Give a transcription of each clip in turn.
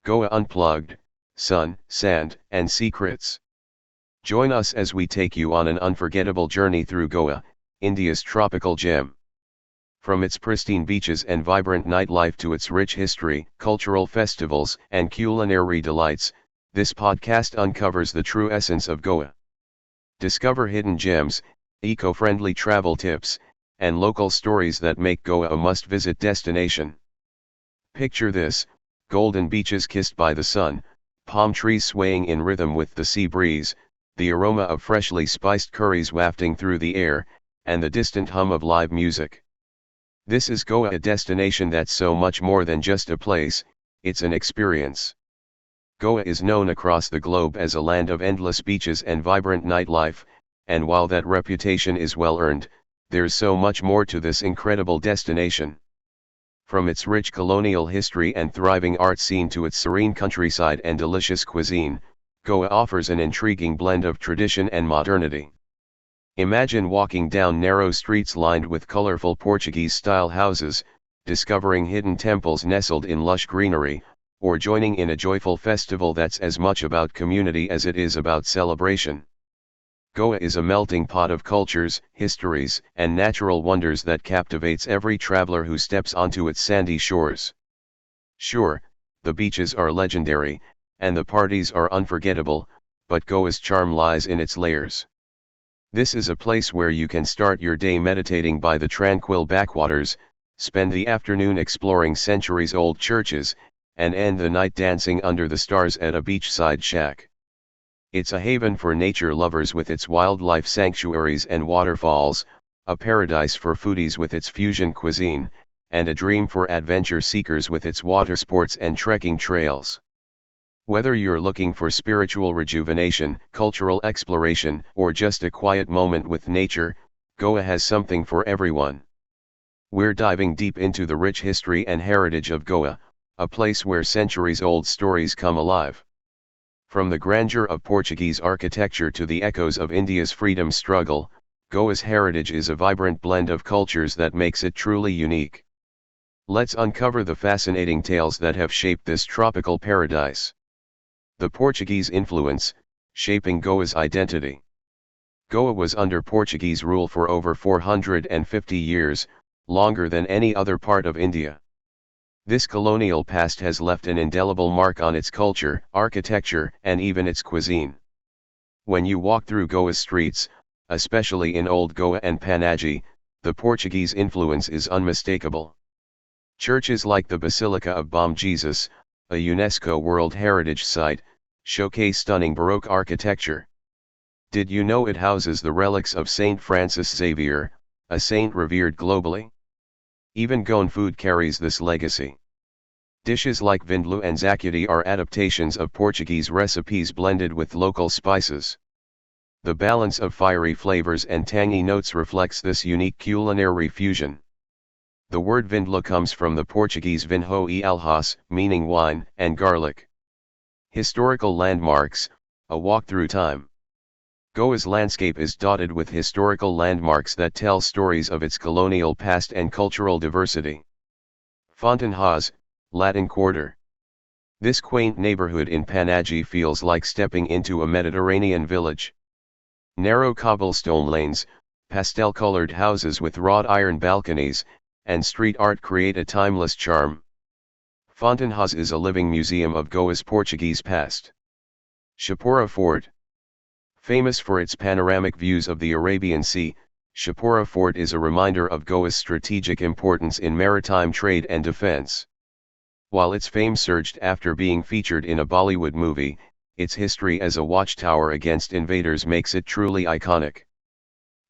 Goa Unplugged, Sun, Sand, and Secrets. Join us as we take you on an unforgettable journey through Goa, India's tropical gem. From its pristine beaches and vibrant nightlife to its rich history, cultural festivals, and culinary delights, this podcast uncovers the true essence of Goa. Discover hidden gems, eco-friendly travel tips, and local stories that make Goa a must-visit destination. Picture this: golden beaches kissed by the sun, palm trees swaying in rhythm with the sea breeze, the aroma of freshly spiced curries wafting through the air, and the distant hum of live music. This is Goa, a destination that's so much more than just a place, it's an experience. Goa is known across the globe as a land of endless beaches and vibrant nightlife, and while that reputation is well earned, there's so much more to this incredible destination. From its rich colonial history and thriving art scene to its serene countryside and delicious cuisine, Goa offers an intriguing blend of tradition and modernity. Imagine walking down narrow streets lined with colorful Portuguese-style houses, discovering hidden temples nestled in lush greenery, or joining in a joyful festival that's as much about community as it is about celebration. Goa is a melting pot of cultures, histories, and natural wonders that captivates every traveler who steps onto its sandy shores. Sure, the beaches are legendary, and the parties are unforgettable, but Goa's charm lies in its layers. This is a place where you can start your day meditating by the tranquil backwaters, spend the afternoon exploring centuries-old churches, and end the night dancing under the stars at a beachside shack. It's a haven for nature lovers with its wildlife sanctuaries and waterfalls, a paradise for foodies with its fusion cuisine, and a dream for adventure seekers with its water sports and trekking trails. Whether you're looking for spiritual rejuvenation, cultural exploration, or just a quiet moment with nature, Goa has something for everyone. We're diving deep into the rich history and heritage of Goa, a place where centuries-old stories come alive. From the grandeur of Portuguese architecture to the echoes of India's freedom struggle, Goa's heritage is a vibrant blend of cultures that makes it truly unique. Let's uncover the fascinating tales that have shaped this tropical paradise. The Portuguese influence, shaping Goa's identity. Goa was under Portuguese rule for over 450 years, longer than any other part of India. This colonial past has left an indelible mark on its culture, architecture, and even its cuisine. When you walk through Goa's streets, especially in Old Goa and Panaji, the Portuguese influence is unmistakable. Churches like the Basilica of Bom Jesus, a UNESCO World Heritage Site, showcase stunning Baroque architecture. Did you know it houses the relics of Saint Francis Xavier, a saint revered globally? Even Goan food carries this legacy. Dishes like vindaloo and zacuti are adaptations of Portuguese recipes blended with local spices. The balance of fiery flavors and tangy notes reflects this unique culinary fusion. The word vindaloo comes from the Portuguese vinho e alhace, meaning wine and garlic. Historical landmarks, a walk through time. Goa's landscape is dotted with historical landmarks that tell stories of its colonial past and cultural diversity. Fontainhas, Latin Quarter. This quaint neighborhood in Panaji feels like stepping into a Mediterranean village. Narrow cobblestone lanes, pastel-colored houses with wrought iron balconies, and street art create a timeless charm. Fontainhas is a living museum of Goa's Portuguese past. Chapora Fort. Famous for its panoramic views of the Arabian Sea, Chapora Fort is a reminder of Goa's strategic importance in maritime trade and defense. While its fame surged after being featured in a Bollywood movie, its history as a watchtower against invaders makes it truly iconic.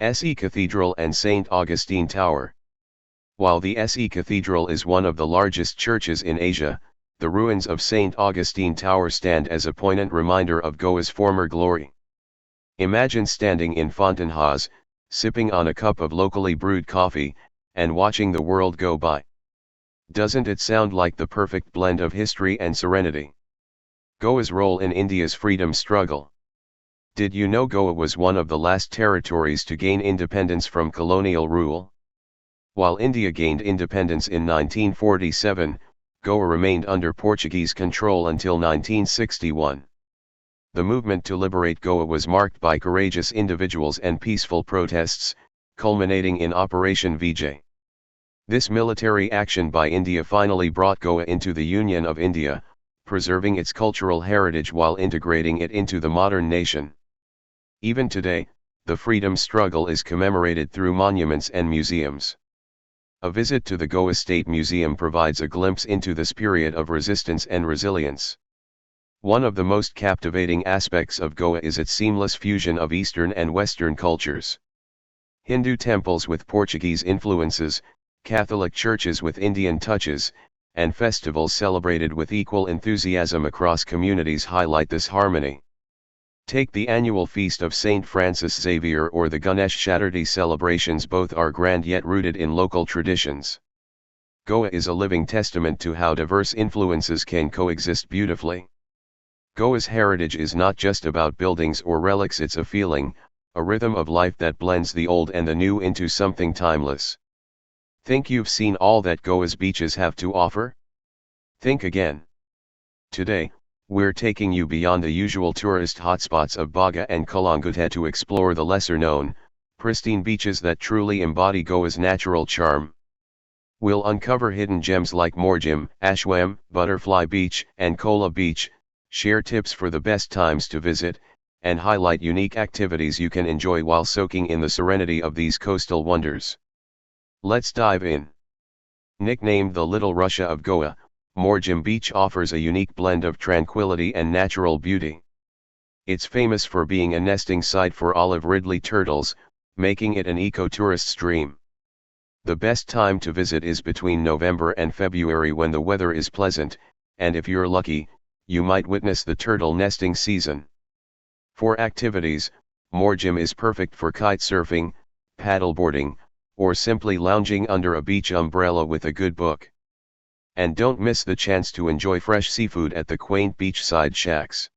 Se Cathedral and St. Augustine Tower. While the Se Cathedral is one of the largest churches in Asia, the ruins of St. Augustine Tower stand as a poignant reminder of Goa's former glory. Imagine standing in Fontainhas, sipping on a cup of locally brewed coffee, and watching the world go by. Doesn't it sound like the perfect blend of history and serenity? Goa's role in India's freedom struggle. Did you know Goa was one of the last territories to gain independence from colonial rule? While India gained independence in 1947, Goa remained under Portuguese control until 1961. The movement to liberate Goa was marked by courageous individuals and peaceful protests, culminating in Operation Vijay. This military action by India finally brought Goa into the Union of India, preserving its cultural heritage while integrating it into the modern nation. Even today, the freedom struggle is commemorated through monuments and museums. A visit to the Goa State Museum provides a glimpse into this period of resistance and resilience. One of the most captivating aspects of Goa is its seamless fusion of Eastern and Western cultures. Hindu temples with Portuguese influences, Catholic churches with Indian touches, and festivals celebrated with equal enthusiasm across communities highlight this harmony. Take the annual feast of Saint Francis Xavier or the Ganesh Chaturthi celebrations, both are grand yet rooted in local traditions. Goa is a living testament to how diverse influences can coexist beautifully. Goa's heritage is not just about buildings or relics, it's a feeling, a rhythm of life that blends the old and the new into something timeless. Think you've seen all that Goa's beaches have to offer? Think again. Today, we're taking you beyond the usual tourist hotspots of Baga and Kalangutte to explore the lesser-known, pristine beaches that truly embody Goa's natural charm. We'll uncover hidden gems like Morjim, Ashwem, Butterfly Beach, and Kola Beach, share tips for the best times to visit, and highlight unique activities you can enjoy while soaking in the serenity of these coastal wonders. Let's dive in. Nicknamed the Little Russia of Goa, Morjim Beach offers a unique blend of tranquility and natural beauty. It's famous for being a nesting site for olive ridley turtles, making it an eco-tourist's dream. The best time to visit is between November and February when the weather is pleasant, and if you're lucky, you might witness the turtle nesting season. For activities, Morjim is perfect for kite surfing, paddleboarding, or simply lounging under a beach umbrella with a good book. And don't miss the chance to enjoy fresh seafood at the quaint beachside shacks.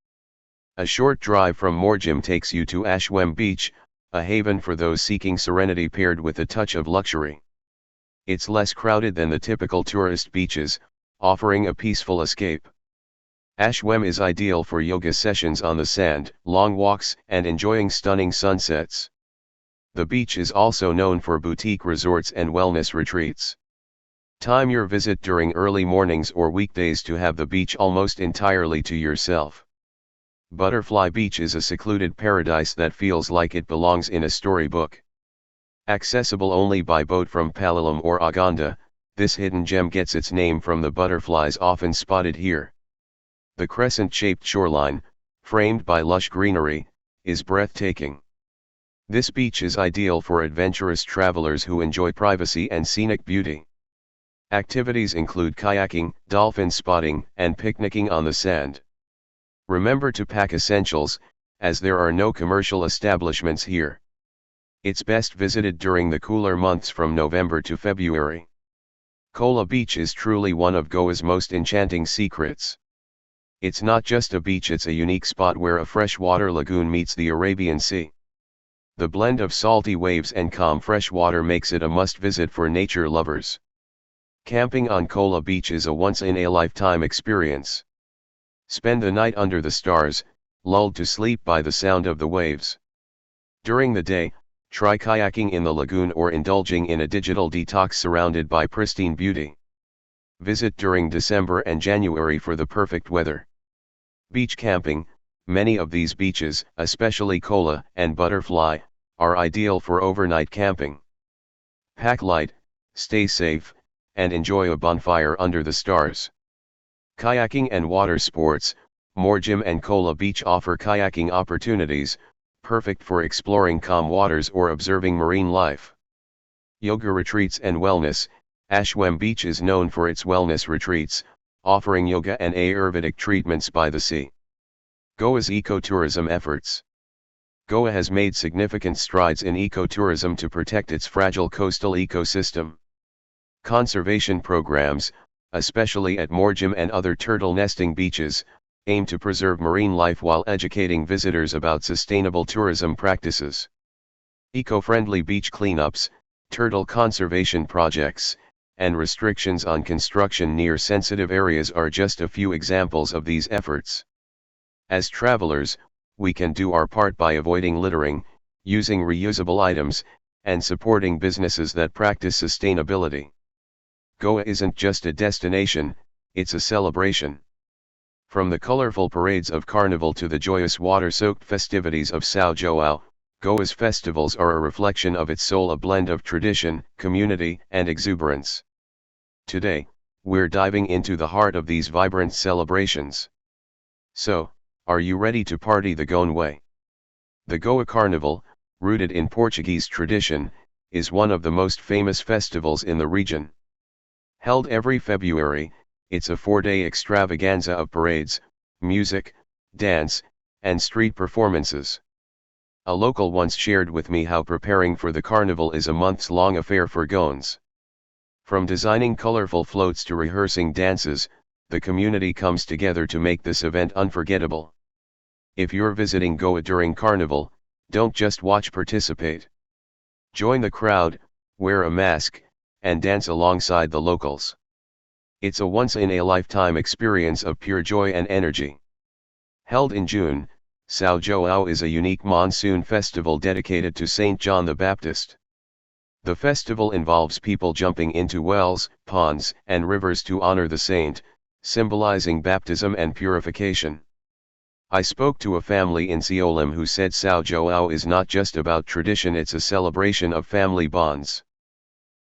A short drive from Morjim takes you to Ashwem Beach, a haven for those seeking serenity paired with a touch of luxury. It's less crowded than the typical tourist beaches, offering a peaceful escape. Ashwem is ideal for yoga sessions on the sand, long walks, and enjoying stunning sunsets. The beach is also known for boutique resorts and wellness retreats. Time your visit during early mornings or weekdays to have the beach almost entirely to yourself. Butterfly Beach is a secluded paradise that feels like it belongs in a storybook. Accessible only by boat from Palolem or Aguada, this hidden gem gets its name from the butterflies often spotted here. The crescent-shaped shoreline, framed by lush greenery, is breathtaking. This beach is ideal for adventurous travelers who enjoy privacy and scenic beauty. Activities include kayaking, dolphin spotting, and picnicking on the sand. Remember to pack essentials, as there are no commercial establishments here. It's best visited during the cooler months from November to February. Kola Beach is truly one of Goa's most enchanting secrets. It's not just a beach, it's a unique spot where a freshwater lagoon meets the Arabian Sea. The blend of salty waves and calm fresh water makes it a must-visit for nature lovers. Camping on Kola Beach is a once-in-a-lifetime experience. Spend the night under the stars, lulled to sleep by the sound of the waves. During the day, try kayaking in the lagoon or indulging in a digital detox surrounded by pristine beauty. Visit during December and January for the perfect weather. Beach camping. Many of these beaches, especially Kola and Butterfly, are ideal for overnight camping. Pack light, stay safe, and enjoy a bonfire under the stars. Kayaking and water sports. Morjim and Kola Beach offer kayaking opportunities, perfect for exploring calm waters or observing marine life. Yoga retreats and wellness. Ashwem Beach is known for its wellness retreats, offering yoga and Ayurvedic treatments by the sea. Goa's ecotourism efforts. Goa has made significant strides in ecotourism to protect its fragile coastal ecosystem. Conservation programs, especially at Morjim and other turtle nesting beaches, aim to preserve marine life while educating visitors about sustainable tourism practices. Eco-friendly beach cleanups, turtle conservation projects, and restrictions on construction near sensitive areas are just a few examples of these efforts. As travelers, we can do our part by avoiding littering, using reusable items, and supporting businesses that practice sustainability. Goa isn't just a destination, it's a celebration. From the colorful parades of Carnival to the joyous water-soaked festivities of São João, Goa's festivals are a reflection of its soul, a blend of tradition, community, and exuberance. Today, we're diving into the heart of these vibrant celebrations. So, are you ready to party the Goan way? The Goa Carnival, rooted in Portuguese tradition, is one of the most famous festivals in the region. Held every February, it's a 4-day extravaganza of parades, music, dance, and street performances. A local once shared with me how preparing for the carnival is a months-long affair for Goans. From designing colorful floats to rehearsing dances, the community comes together to make this event unforgettable. If you're visiting Goa during Carnival, don't just watch, participate. Join the crowd, wear a mask, and dance alongside the locals. It's a once-in-a-lifetime experience of pure joy and energy. Held in June, São João is a unique monsoon festival dedicated to Saint John the Baptist. The festival involves people jumping into wells, ponds, and rivers to honor the saint, symbolizing baptism and purification. I spoke to a family in Seolim who said São João is not just about tradition, it's a celebration of family bonds.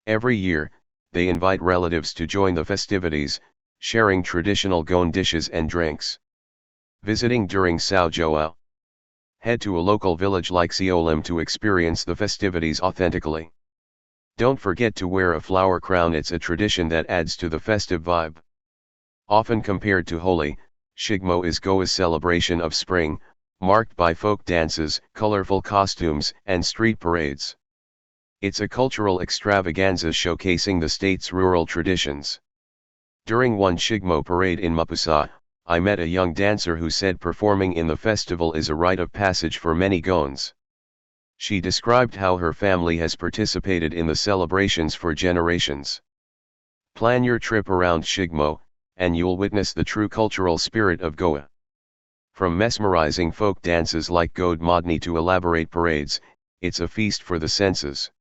Every year, they invite relatives to join the festivities, sharing traditional Goan dishes and drinks. Visiting during São João. Head to a local village like Seolim to experience the festivities authentically. Don't forget to wear a flower crown, it's a tradition that adds to the festive vibe. Often compared to Holi, Shigmo is Goa's celebration of spring, marked by folk dances, colorful costumes, and street parades. It's a cultural extravaganza showcasing the state's rural traditions. During one Shigmo parade in Mapusa, I met a young dancer who said performing in the festival is a rite of passage for many Goans. She described how her family has participated in the celebrations for generations. Plan your trip around Shigmo, and you'll witness the true cultural spirit of Goa. From mesmerizing folk dances like God Modni to elaborate parades, it's a feast for the senses.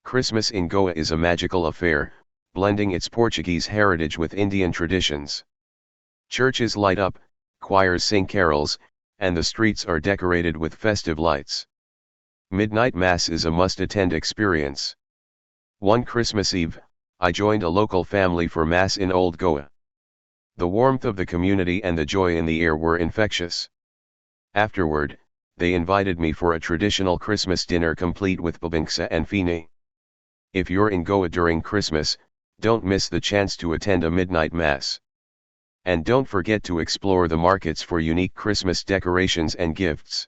Christmas in Goa is a magical affair, blending its Portuguese heritage with Indian traditions. Churches light up, choirs sing carols, and the streets are decorated with festive lights. Midnight Mass is a must-attend experience. One Christmas Eve, I joined a local family for Mass in Old Goa. The warmth of the community and the joy in the air were infectious. Afterward, they invited me for a traditional Christmas dinner complete with bibingka and fini. If you're in Goa during Christmas, don't miss the chance to attend a midnight mass. And don't forget to explore the markets for unique Christmas decorations and gifts.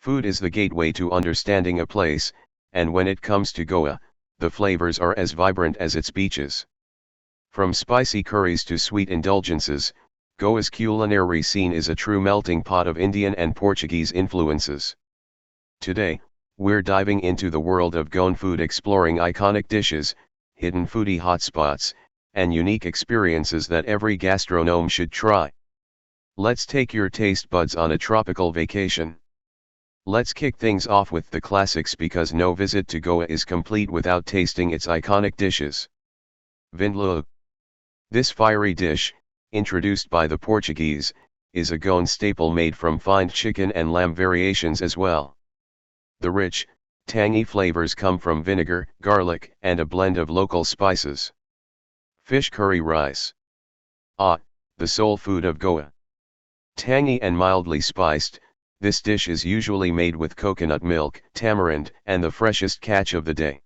Food is the gateway to understanding a place, and when it comes to Goa, the flavors are as vibrant as its beaches. From spicy curries to sweet indulgences, Goa's culinary scene is a true melting pot of Indian and Portuguese influences. Today, we're diving into the world of Goan food, exploring iconic dishes, hidden foodie hotspots, and unique experiences that every gastronome should try. Let's take your taste buds on a tropical vacation. Let's kick things off with the classics, because no visit to Goa is complete without tasting its iconic dishes. Vindaloo. This fiery dish, introduced by the Portuguese, is a Goan staple made from fine chicken and lamb variations as well. The rich, tangy flavors come from vinegar, garlic, and a blend of local spices. Fish curry rice. The soul food of Goa. Tangy and mildly spiced, this dish is usually made with coconut milk, tamarind, and the freshest catch of the day.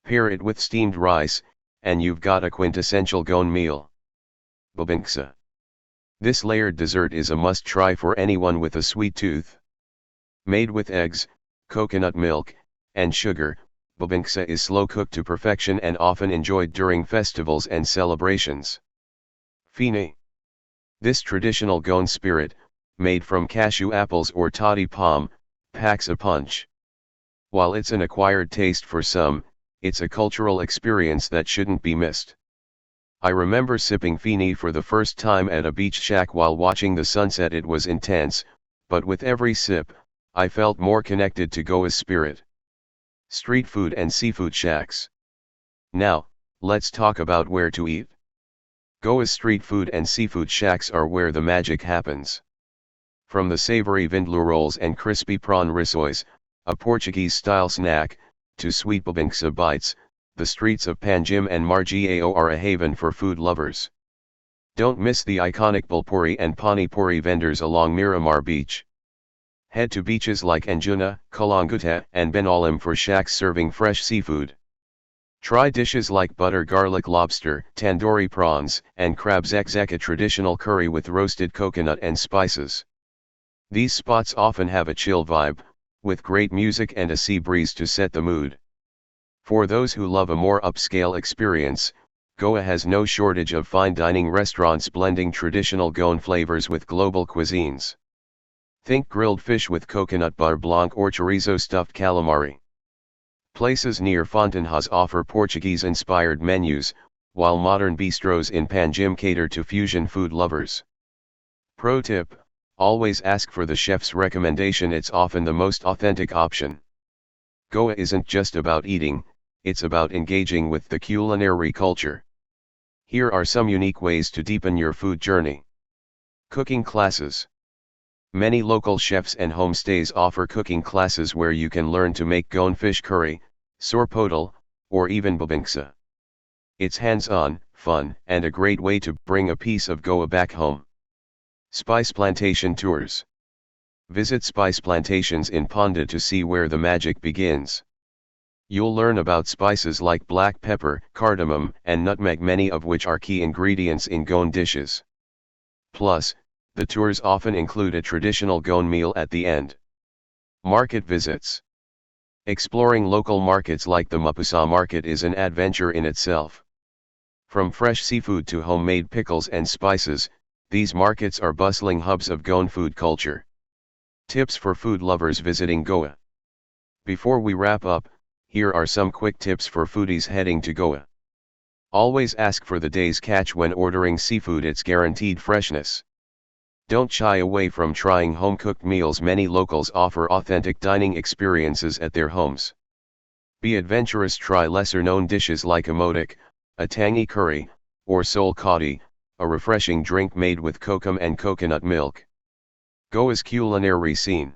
Pair it with steamed rice, and you've got a quintessential Goan meal. Bibingka. This layered dessert is a must-try for anyone with a sweet tooth. Made with eggs, coconut milk, and sugar, bibingka is slow-cooked to perfection and often enjoyed during festivals and celebrations. Fini. This traditional Goan spirit, made from cashew apples or toddy palm, packs a punch. While it's an acquired taste for some, It's a cultural experience that shouldn't be missed. I remember sipping fini for the first time at a beach shack while watching the sunset. It was intense, but with every sip, I felt more connected to Goa's spirit. Street food and seafood shacks. Now, let's talk about where to eat. Goa's street food and seafood shacks are where the magic happens. From the savory vindaloo rolls and crispy prawn rissoles, a Portuguese-style snack, to sweet bobinxa bites, the streets of Panjim and Margao are a haven for food lovers. Don't miss the iconic bulpuri and pani puri vendors along Miramar Beach. Head to beaches like Anjuna, Kalanguta and Benalim for shacks serving fresh seafood. Try dishes like butter garlic lobster, tandoori prawns, and crab zek, a traditional curry with roasted coconut and spices. These spots often have a chill vibe, with great music and a sea breeze to set the mood. For those who love a more upscale experience, Goa has no shortage of fine dining restaurants blending traditional Goan flavors with global cuisines. Think grilled fish with coconut beurre blanc or chorizo stuffed calamari. Places near Fontanhas offer Portuguese-inspired menus, while modern bistros in Panjim cater to fusion food lovers. Pro tip: always ask for the chef's recommendation. It's often the most authentic option. Goa isn't just about eating, it's about engaging with the culinary culture. Here are some unique ways to deepen your food journey. Cooking classes. Many local chefs and homestays offer cooking classes where you can learn to make Goan fish curry, sorpotel, or even bobinxa. It's hands-on, fun, and a great way to bring a piece of Goa back home. Spice plantation tours. Visit spice plantations in Ponda to see where the magic begins. You'll learn about spices like black pepper, cardamom, and nutmeg, many of which are key ingredients in Goan dishes. Plus, the tours often include a traditional Goan meal at the end. Market visits. Exploring local markets like the Mapusa market is an adventure in itself. From fresh seafood to homemade pickles and spices, these markets are bustling hubs of Goan food culture. Tips for food lovers visiting Goa. Before we wrap up, here are some quick tips for foodies heading to Goa. Always ask for the day's catch when ordering seafood. It's guaranteed freshness. Don't shy away from trying home-cooked meals. Many locals offer authentic dining experiences at their homes. Be adventurous. Try lesser-known dishes like a modak, a tangy curry, or sol kadi, a refreshing drink made with kokum and coconut milk. Goa's culinary scene.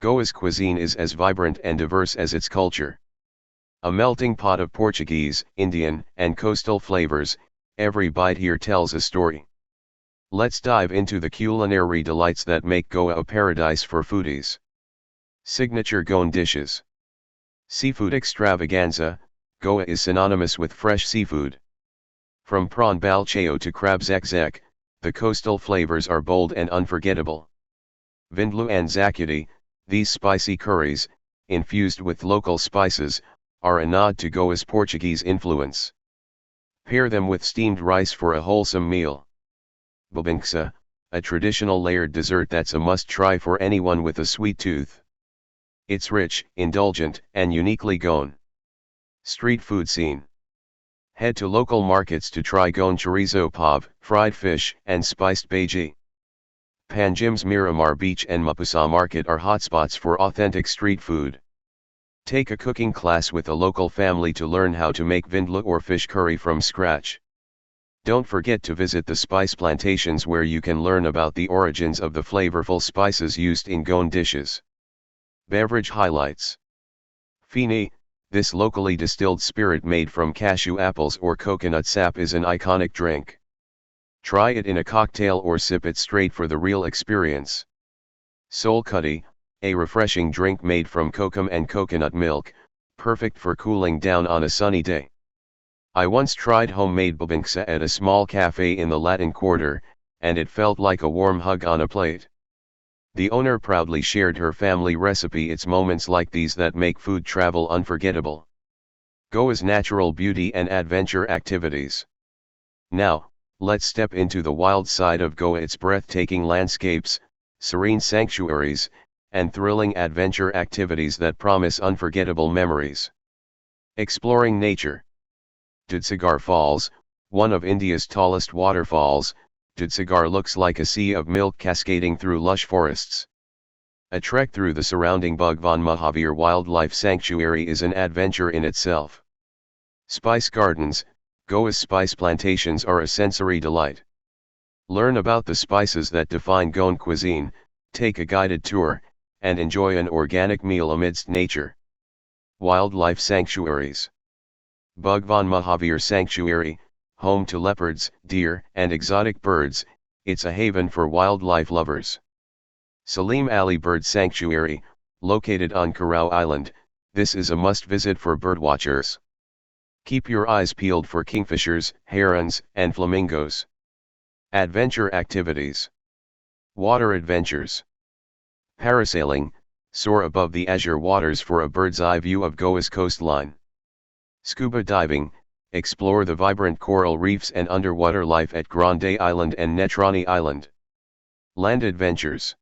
Goa's cuisine is as vibrant and diverse as its culture. A melting pot of Portuguese, Indian, and coastal flavors, every bite here tells a story. Let's dive into the culinary delights that make Goa a paradise for foodies. Signature Goan dishes. Seafood extravaganza. Goa is synonymous with fresh seafood. From prawn balchao to crab zek, the coastal flavors are bold and unforgettable. Vindaloo and zakuti, these spicy curries, infused with local spices, are a nod to Goa's Portuguese influence. Pair them with steamed rice for a wholesome meal. Bobinxa, a traditional layered dessert that's a must-try for anyone with a sweet tooth. It's rich, indulgent, and uniquely Goan. Street food scene. Head to local markets to try Goan chorizo pav, fried fish, and spiced bhaji. Panjim's Miramar Beach and Mapusa Market are hotspots for authentic street food. Take a cooking class with a local family to learn how to make vindaloo or fish curry from scratch. Don't forget to visit the spice plantations where you can learn about the origins of the flavorful spices used in Goan dishes. Beverage highlights. Fini, this locally distilled spirit made from cashew apples or coconut sap, is an iconic drink. Try it in a cocktail or sip it straight for the real experience. Sol kadi, a refreshing drink made from kokum and coconut milk, perfect for cooling down on a sunny day. I once tried homemade bobinxa at a small cafe in the Latin Quarter, and it felt like a warm hug on a plate. The owner proudly shared her family recipe. It's moments like these that make food travel unforgettable. Goa's natural beauty and adventure activities. Now, let's step into the wild side of Goa. Its breathtaking landscapes, serene sanctuaries, and thrilling adventure activities that promise unforgettable memories. Exploring nature. Dudhsagar Falls, one of India's tallest waterfalls, Dudhsagar looks like a sea of milk cascading through lush forests. A trek through the surrounding Bhagwan Mahavir Wildlife Sanctuary is an adventure in itself. Spice gardens, Goa's spice plantations are a sensory delight. Learn about the spices that define Goan cuisine, take a guided tour, and enjoy an organic meal amidst nature. Wildlife sanctuaries. Bhagwan Mahavir Sanctuary, home to leopards, deer, and exotic birds, it's a haven for wildlife lovers. Salim Ali Bird Sanctuary, located on Karao Island, this is a must-visit for birdwatchers. Keep your eyes peeled for kingfishers, herons, and flamingos. Adventure activities. Water adventures. Parasailing, soar above the azure waters for a bird's-eye view of Goa's coastline. Scuba diving, explore the vibrant coral reefs and underwater life at Grande Island and Netrani Island. Land adventures.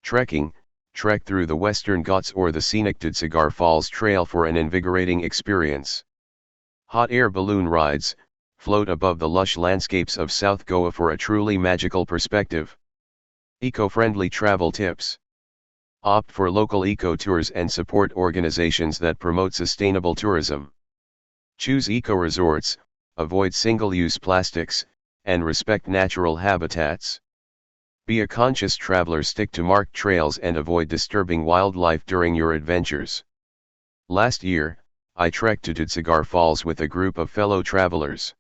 Trekking, trek through the Western Ghats or the scenic Dudhsagar Falls Trail for an invigorating experience. Hot air balloon rides, float above the lush landscapes of South Goa for a truly magical perspective. Eco-friendly travel tips. Opt for local eco-tours and support organizations that promote sustainable tourism. Choose eco-resorts, avoid single-use plastics, and respect natural habitats. Be a conscious traveler, stick to marked trails and avoid disturbing wildlife during your adventures. Last year, I trekked to Dudhsagar Falls with a group of fellow travelers.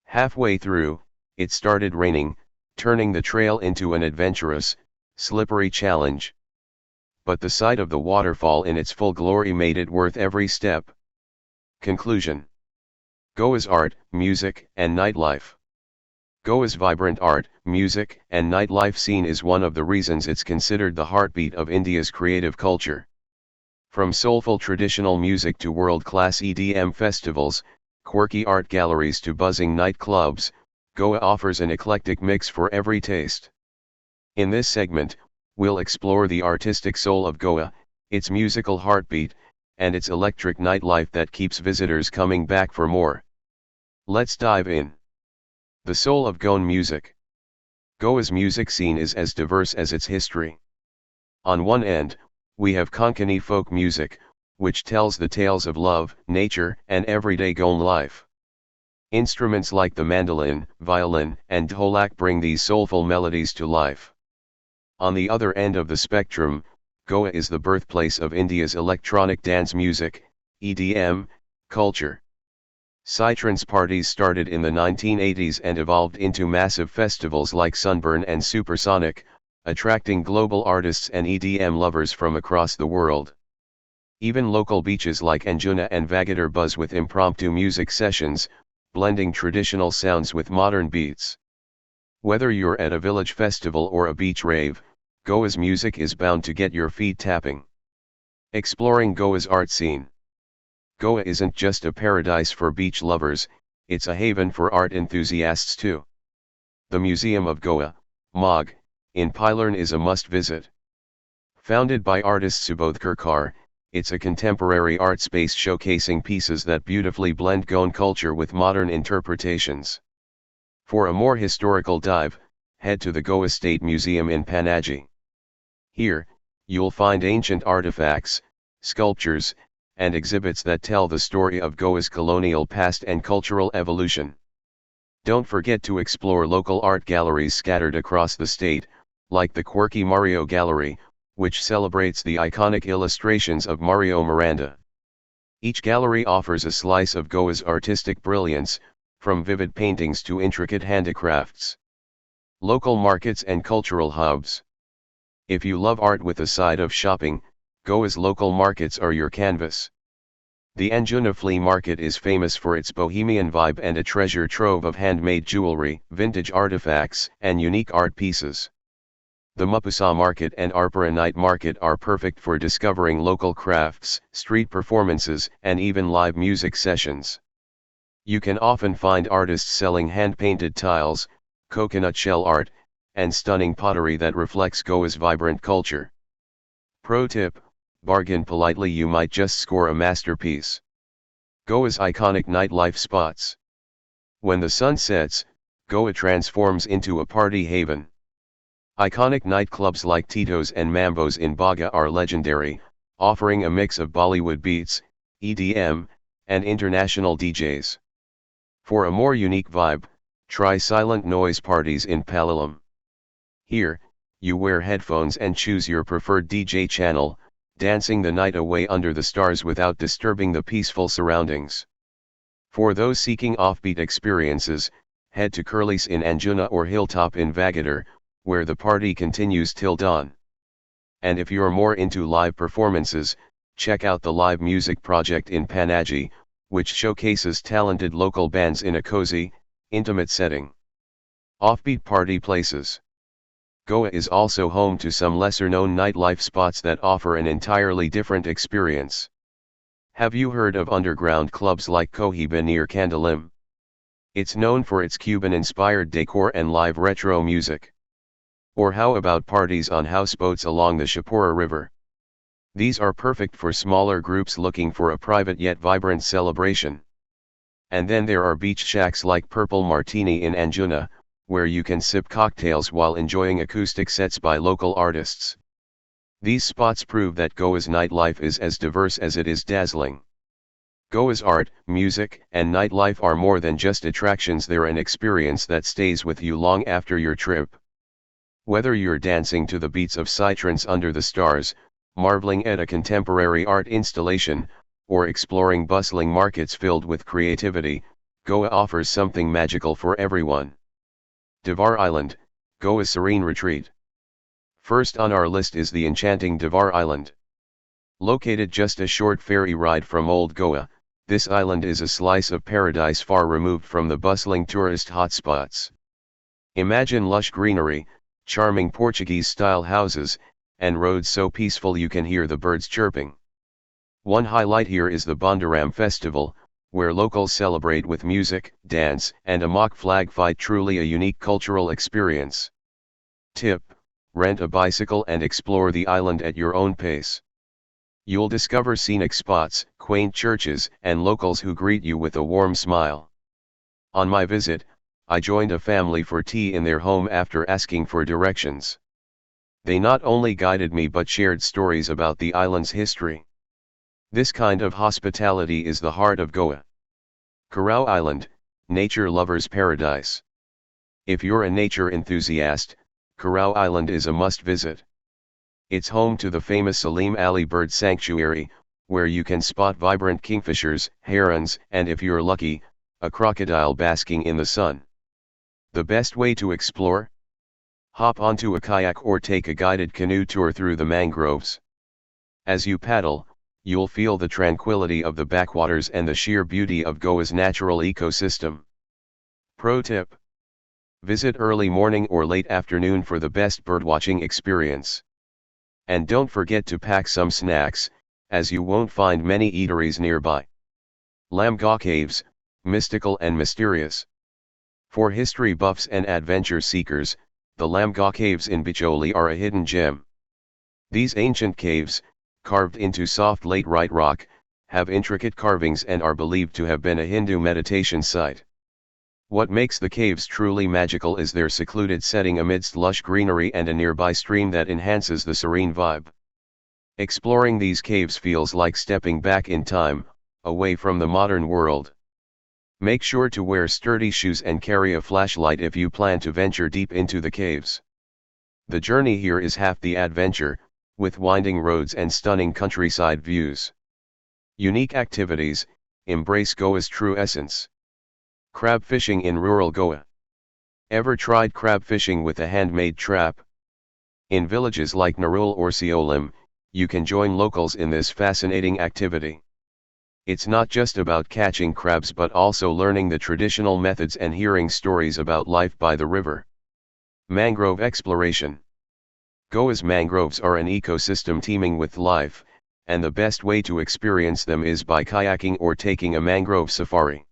Halfway through, it started raining, turning the trail into an adventurous, slippery challenge. But the sight of the waterfall in its full glory made it worth every step. Conclusion. Goa's art, music, and nightlife. Goa's vibrant art, music, and nightlife scene is one of the reasons it's considered the heartbeat of India's creative culture. From soulful traditional music to world-class EDM festivals, quirky art galleries to buzzing nightclubs, Goa offers an eclectic mix for every taste. In this segment, we'll explore the artistic soul of Goa, its musical heartbeat, and its electric nightlife that keeps visitors coming back for more. Let's dive in. The soul of Goan music. Goa's music scene is as diverse as its history. On one end, we have Konkani folk music, which tells the tales of love, nature, and everyday Goan life. Instruments like the mandolin, violin, and dholak bring these soulful melodies to life. On the other end of the spectrum, Goa is the birthplace of India's electronic dance music, EDM, culture. Psytrance parties started in the 1980s and evolved into massive festivals like Sunburn and Supersonic, attracting global artists and EDM lovers from across the world. Even local beaches like Anjuna and Vagadar buzz with impromptu music sessions, blending traditional sounds with modern beats. Whether you're at a village festival or a beach rave, Goa's music is bound to get your feet tapping. Exploring Goa's art scene. Goa isn't just a paradise for beach lovers, it's a haven for art enthusiasts too. The Museum of Goa, MOG, in Pilern is a must-visit. Founded by artist Subodh Kirkar, it's a contemporary art space showcasing pieces that beautifully blend Goan culture with modern interpretations. For a more historical dive, head to the Goa State Museum in Panaji. Here, you'll find ancient artifacts, sculptures, and exhibits that tell the story of Goa's colonial past and cultural evolution. Don't forget to explore local art galleries scattered across the state, like the quirky Mario Gallery, which celebrates the iconic illustrations of Mario Miranda. Each gallery offers a slice of Goa's artistic brilliance, from vivid paintings to intricate handicrafts. Local markets and cultural hubs. If you love art with a side of shopping, Goa's local markets are your canvas. The Anjuna Flea Market is famous for its bohemian vibe and a treasure trove of handmade jewelry, vintage artifacts, and unique art pieces. The Mapusa Market and Arpara Night Market are perfect for discovering local crafts, street performances, and even live music sessions. You can often find artists selling hand-painted tiles, coconut shell art, and stunning pottery that reflects Goa's vibrant culture. Pro tip: bargain politely, you might just score a masterpiece. Goa's iconic nightlife spots. When the sun sets, Goa transforms into a party haven. Iconic nightclubs like Tito's and Mambo's in Baga are legendary, offering a mix of Bollywood beats, EDM, and international DJs. For a more unique vibe, try silent noise parties in Palolem. Here, you wear headphones and choose your preferred DJ channel, dancing the night away under the stars without disturbing the peaceful surroundings. For those seeking offbeat experiences, head to Curly's in Anjuna or Hilltop in Vagadar, where the party continues till dawn. And if you're more into live performances, check out the live music project in Panaji, which showcases talented local bands in a cozy, intimate setting. Offbeat party places. Goa is also home to some lesser-known nightlife spots that offer an entirely different experience. Have you heard of underground clubs like Cohiba near Candalim? It's known for its Cuban-inspired decor and live retro music. Or how about parties on houseboats along the Shapura River? These are perfect for smaller groups looking for a private yet vibrant celebration. And then there are beach shacks like Purple Martini in Anjuna, where you can sip cocktails while enjoying acoustic sets by local artists. These spots prove that Goa's nightlife is as diverse as it is dazzling. Goa's art, music, and nightlife are more than just attractions, they're an experience that stays with you long after your trip. Whether you're dancing to the beats of Psytrance under the stars, marveling at a contemporary art installation, or exploring bustling markets filled with creativity, Goa offers something magical for everyone. Divar Island, Goa's serene retreat. First on our list is the enchanting Divar Island. Located just a short ferry ride from Old Goa, this island is a slice of paradise far removed from the bustling tourist hotspots. Imagine lush greenery, charming Portuguese-style houses, and roads so peaceful you can hear the birds chirping. One highlight here is the Bondaram Festival, where locals celebrate with music, dance, and a mock flag fight, truly a unique cultural experience. Tip: rent a bicycle and explore the island at your own pace. You'll discover scenic spots, quaint churches, and locals who greet you with a warm smile. On my visit, I joined a family for tea in their home after asking for directions. They not only guided me but shared stories about the island's history. This kind of hospitality is the heart of Goa. Karao Island, nature lover's paradise. If you're a nature enthusiast, Karao Island is a must-visit. It's home to the famous Salim Ali Bird Sanctuary, where you can spot vibrant kingfishers, herons, and if you're lucky, a crocodile basking in the sun. The best way to explore? Hop onto a kayak or take a guided canoe tour through the mangroves. As you paddle, you'll feel the tranquility of the backwaters and the sheer beauty of Goa's natural ecosystem. Pro tip: visit early morning or late afternoon for the best birdwatching experience. And don't forget to pack some snacks, as you won't find many eateries nearby. Lamgaw Caves, mystical and mysterious. For history buffs and adventure seekers, the Lamgaw Caves in Bicholi are a hidden gem. These ancient caves, carved into soft laterite rock, have intricate carvings and are believed to have been a Hindu meditation site. What makes the caves truly magical is their secluded setting amidst lush greenery and a nearby stream that enhances the serene vibe. Exploring these caves feels like stepping back in time, away from the modern world. Make sure to wear sturdy shoes and carry a flashlight if you plan to venture deep into the caves. The journey here is half the adventure, with winding roads and stunning countryside views. Unique activities: embrace Goa's true essence. Crab fishing in rural Goa. Ever tried crab fishing with a handmade trap? In villages like Narul or Siolim, you can join locals in this fascinating activity. It's not just about catching crabs but also learning the traditional methods and hearing stories about life by the river. Mangrove exploration. Goa's mangroves are an ecosystem teeming with life, and the best way to experience them is by kayaking or taking a mangrove safari.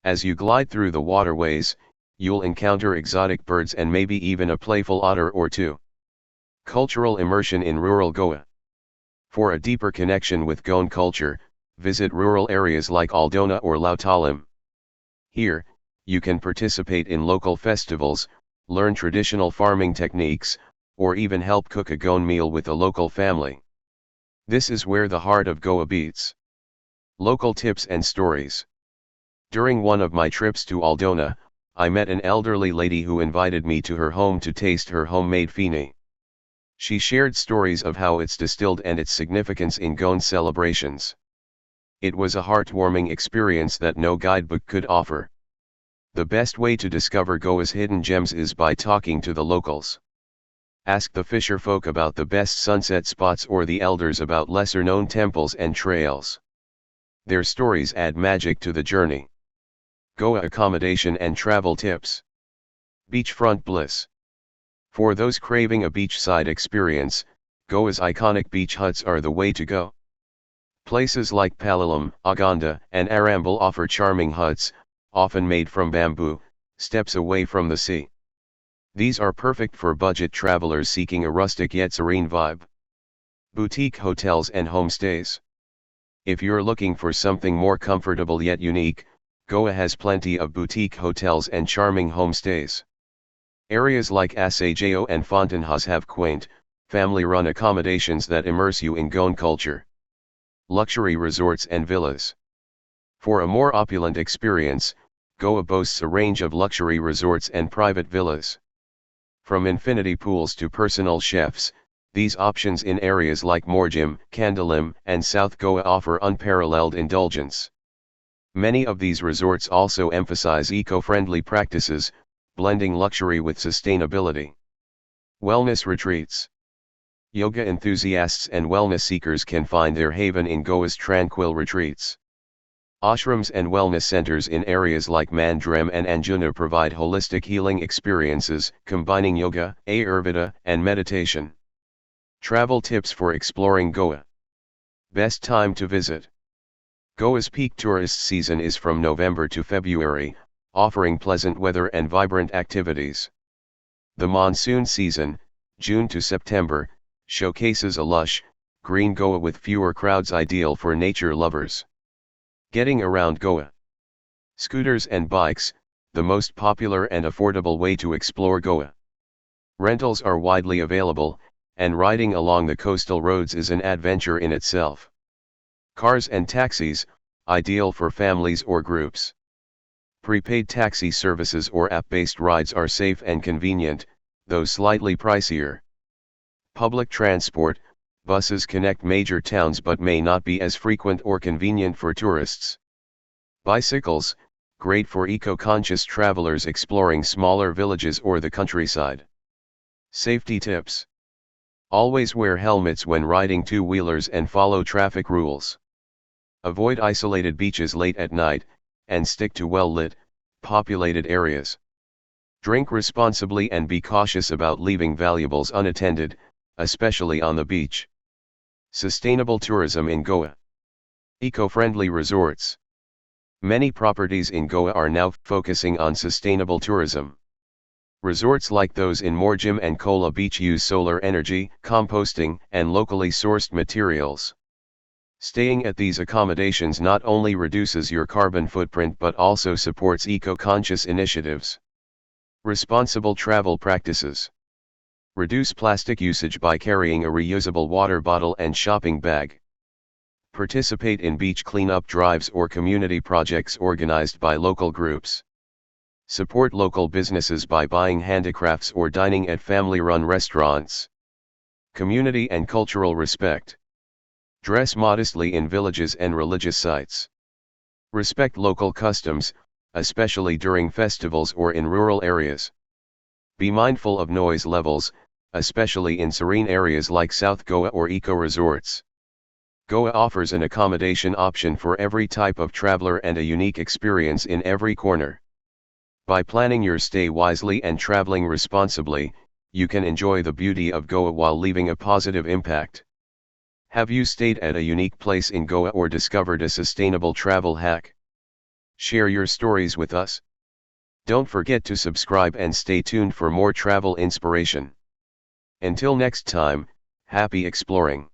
As you glide through the waterways, you'll encounter exotic birds and maybe even a playful otter or two. Cultural immersion in rural Goa. For a deeper connection with Goan culture, visit rural areas like Aldona or Lautalim. Here, you can participate in local festivals, learn traditional farming techniques, or even help cook a Goan meal with a local family. This is where the heart of Goa beats. Local tips and stories. During one of my trips to Aldona, I met an elderly lady who invited me to her home to taste her homemade fini. She shared stories of how it's distilled and its significance in Goan celebrations. It was a heartwarming experience that no guidebook could offer. The best way to discover Goa's hidden gems is by talking to the locals. Ask the fisher folk about the best sunset spots or the elders about lesser-known temples and trails. Their stories add magic to the journey. Goa accommodation and travel tips. Beachfront bliss. For those craving a beachside experience, Goa's iconic beach huts are the way to go. Places like Palolem, Aguada, and Arambal offer charming huts, often made from bamboo, steps away from the sea. These are perfect for budget travelers seeking a rustic yet serene vibe. Boutique hotels and homestays. If you're looking for something more comfortable yet unique, Goa has plenty of boutique hotels and charming homestays. Areas like Asajao and Fontainhas have quaint, family-run accommodations that immerse you in Goan culture. Luxury resorts and villas. For a more opulent experience, Goa boasts a range of luxury resorts and private villas. From infinity pools to personal chefs, these options in areas like Morjim, Candalim, and South Goa offer unparalleled indulgence. Many of these resorts also emphasize eco-friendly practices, blending luxury with sustainability. Wellness retreats. Yoga enthusiasts and wellness seekers can find their haven in Goa's tranquil retreats. Ashrams and wellness centers in areas like Mandrem and Anjuna provide holistic healing experiences, combining yoga, Ayurveda, and meditation. Travel tips for exploring Goa. Best time to visit. Goa's peak tourist season is from November to February, offering pleasant weather and vibrant activities. The monsoon season, June to September, showcases a lush, green Goa with fewer crowds, ideal for nature lovers. Getting around Goa. Scooters and bikes, the most popular and affordable way to explore Goa. Rentals are widely available, and riding along the coastal roads is an adventure in itself. Cars and taxis, ideal for families or groups. Prepaid taxi services or app-based rides are safe and convenient, though slightly pricier. Public transport, buses connect major towns but may not be as frequent or convenient for tourists. Bicycles, great for eco-conscious travelers exploring smaller villages or the countryside. Safety tips. Always wear helmets when riding two-wheelers and follow traffic rules. Avoid isolated beaches late at night, and stick to well-lit, populated areas. Drink responsibly and be cautious about leaving valuables unattended, especially on the beach. Sustainable tourism in Goa. Eco-friendly resorts. Many properties in Goa are now focusing on sustainable tourism. Resorts like those in Morjim and Kola Beach use solar energy, composting, and locally sourced materials. Staying at these accommodations not only reduces your carbon footprint but also supports eco-conscious initiatives. Responsible travel practices. Reduce plastic usage by carrying a reusable water bottle and shopping bag. Participate in beach cleanup drives or community projects organized by local groups. Support local businesses by buying handicrafts or dining at family-run restaurants. Community and cultural respect. Dress modestly in villages and religious sites. Respect local customs, especially during festivals or in rural areas. Be mindful of noise levels, especially in serene areas like South Goa or eco-resorts. Goa offers an accommodation option for every type of traveler and a unique experience in every corner. By planning your stay wisely and traveling responsibly, you can enjoy the beauty of Goa while leaving a positive impact. Have you stayed at a unique place in Goa or discovered a sustainable travel hack? Share your stories with us. Don't forget to subscribe and stay tuned for more travel inspiration. Until next time, happy exploring.